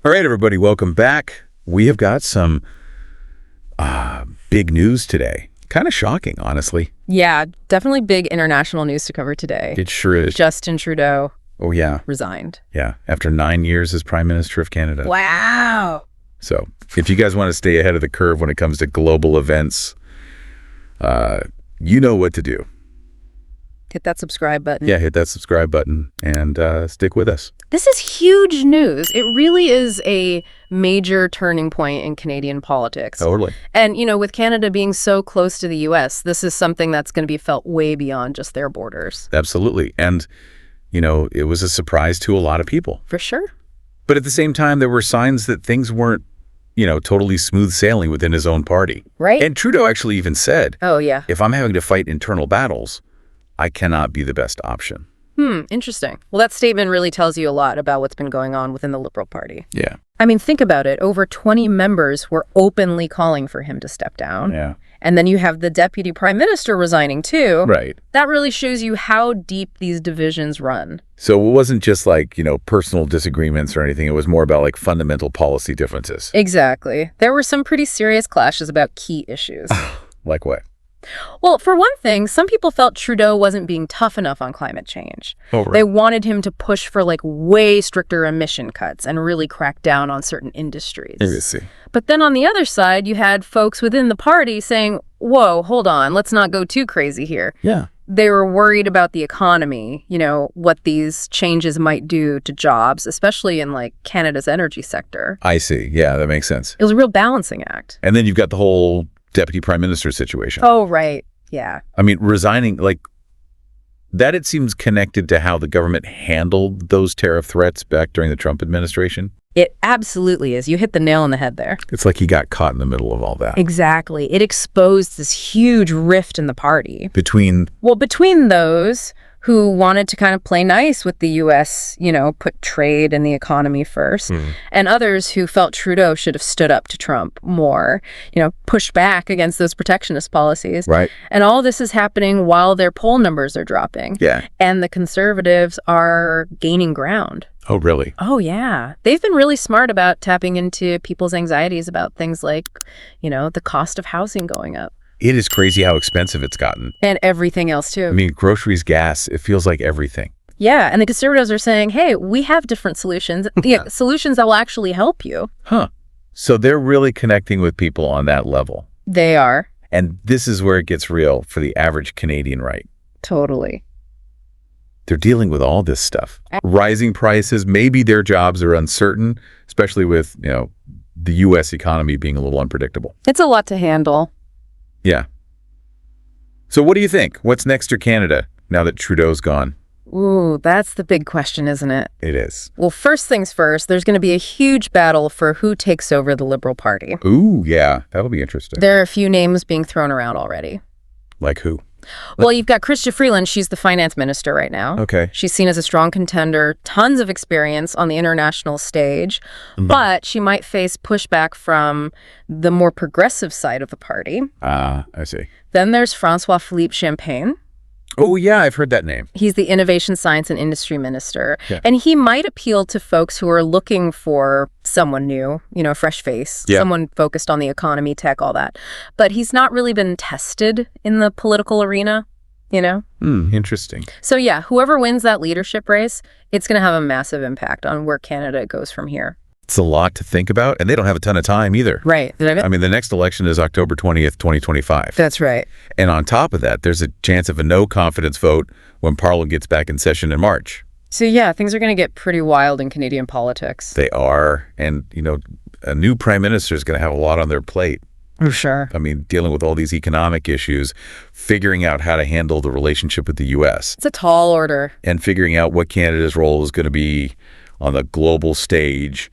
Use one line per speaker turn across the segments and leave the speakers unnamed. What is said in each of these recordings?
All right, everybody, welcome back. We have got some big news today. Kind of shocking, honestly.
Yeah, definitely big international news to cover today.
It sure is.
Justin Trudeau resigned.
Yeah, after 9 years as Prime Minister of Canada.
Wow.
So if you guys want to stay ahead of the curve when it comes to global events, you know what to do.
Hit that subscribe button.
Yeah, hit that subscribe button and stick with us.
This is huge news. It really is a major turning point in Canadian politics.
Totally.
And, with Canada being so close to the U.S., this is something that's going to be felt way beyond just their borders.
Absolutely. And, it was a surprise to a lot of people.
For sure.
But at the same time, there were signs that things weren't, totally smooth sailing within his own party.
Right.
And Trudeau actually even said,
oh, yeah,
if I'm having to fight internal battles, I cannot be the best option.
Interesting. Well, that statement really tells you a lot about what's been going on within the Liberal Party.
Yeah.
I mean, think about it. Over 20 members were openly calling for him to step down.
Yeah.
And then you have the deputy prime minister resigning too.
Right.
That really shows you how deep these divisions run.
So it wasn't just like, personal disagreements or anything. It was more about like fundamental policy differences.
Exactly. There were some pretty serious clashes about key issues.
Like what?
Well, for one thing, some people felt Trudeau wasn't being tough enough on climate change.
Oh, right.
They wanted him to push for way stricter emission cuts and really crack down on certain industries.
I see.
But then on the other side, you had folks within the party saying, whoa, hold on, let's not go too crazy here.
Yeah.
They were worried about the economy, what these changes might do to jobs, especially in Canada's energy sector.
I see. Yeah, that makes sense.
It was a real balancing act.
And then you've got the whole deputy prime minister situation.
Oh, right. Yeah.
I mean, resigning, that it seems connected to how the government handled those tariff threats back during the Trump administration.
It absolutely is. You hit the nail on the head there.
It's like he got caught in the middle of all that.
Exactly. It exposed this huge rift in the party.
Between
those who wanted to kind of play nice with the U.S., put trade and the economy first, and others who felt Trudeau should have stood up to Trump more, pushed back against those protectionist policies.
Right.
And all this is happening while their poll numbers are dropping.
Yeah.
And the Conservatives are gaining ground.
Oh, really?
Oh, yeah. They've been really smart about tapping into people's anxieties about things like, the cost of housing going up.
It is crazy how expensive it's gotten.
And everything else, too.
I mean, groceries, gas, it feels like everything.
Yeah, and the Conservatives are saying, hey, we have different solutions, solutions that will actually help you.
Huh. So they're really connecting with people on that level.
They are.
And this is where it gets real for the average Canadian right.
Totally.
They're dealing with all this stuff. Rising prices, maybe their jobs are uncertain, especially with, the U.S. economy being a little unpredictable.
It's a lot to handle.
Yeah. So what do you think? What's next for Canada now that Trudeau's gone?
Ooh, that's the big question, isn't it?
It is.
Well, first things first, there's going to be a huge battle for who takes over the Liberal Party.
Ooh, yeah. That'll be interesting.
There are a few names being thrown around already.
Like who?
Well, you've got Chrystia Freeland. She's the finance minister right now.
Okay.
She's seen as a strong contender, tons of experience on the international stage, but she might face pushback from the more progressive side of the party.
I see.
Then there's François-Philippe Champagne.
Oh, yeah, I've heard that name.
He's the Innovation, Science, and Industry Minister.
Yeah.
And he might appeal to folks who are looking for someone new, fresh face, someone focused on the economy, tech, all that. But he's not really been tested in the political arena,
Interesting.
So yeah, whoever wins that leadership race, it's going to have a massive impact on where Canada goes from here.
It's a lot to think about, and they don't have a ton of time either.
Right.
I mean, the next election is October 20th, 2025.
That's right.
And on top of that, there's a chance of a no confidence vote when Parliament gets back in session in March.
So yeah, things are going to get pretty wild in Canadian politics.
They are. And, a new prime minister is going to have a lot on their plate.
For sure.
I mean, dealing with all these economic issues, figuring out how to handle the relationship with the U.S.
It's a tall order.
And figuring out what Canada's role is going to be on the global stage,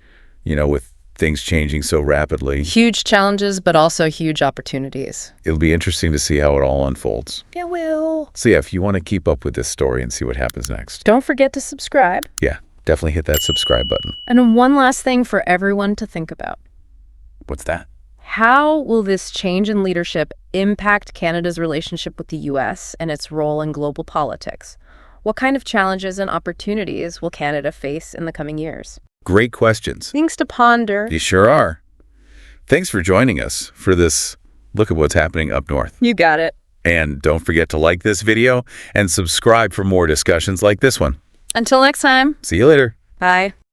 with things changing so rapidly.
Huge challenges, but also huge opportunities.
It'll be interesting to see how it all unfolds.
It will.
So yeah, if you want to keep up with this story and see what happens next.
Don't forget to subscribe.
Yeah, definitely hit that subscribe button.
And one last thing for everyone to think about.
What's that?
How will this change in leadership impact Canada's relationship with the U.S. and its role in global politics? What kind of challenges and opportunities will Canada face in the coming years?
Great questions.
Things to ponder.
You sure are. Thanks for joining us for this look at what's happening up north.
You got it.
And don't forget to like this video and subscribe for more discussions like this one.
Until next time.
See you later.
Bye.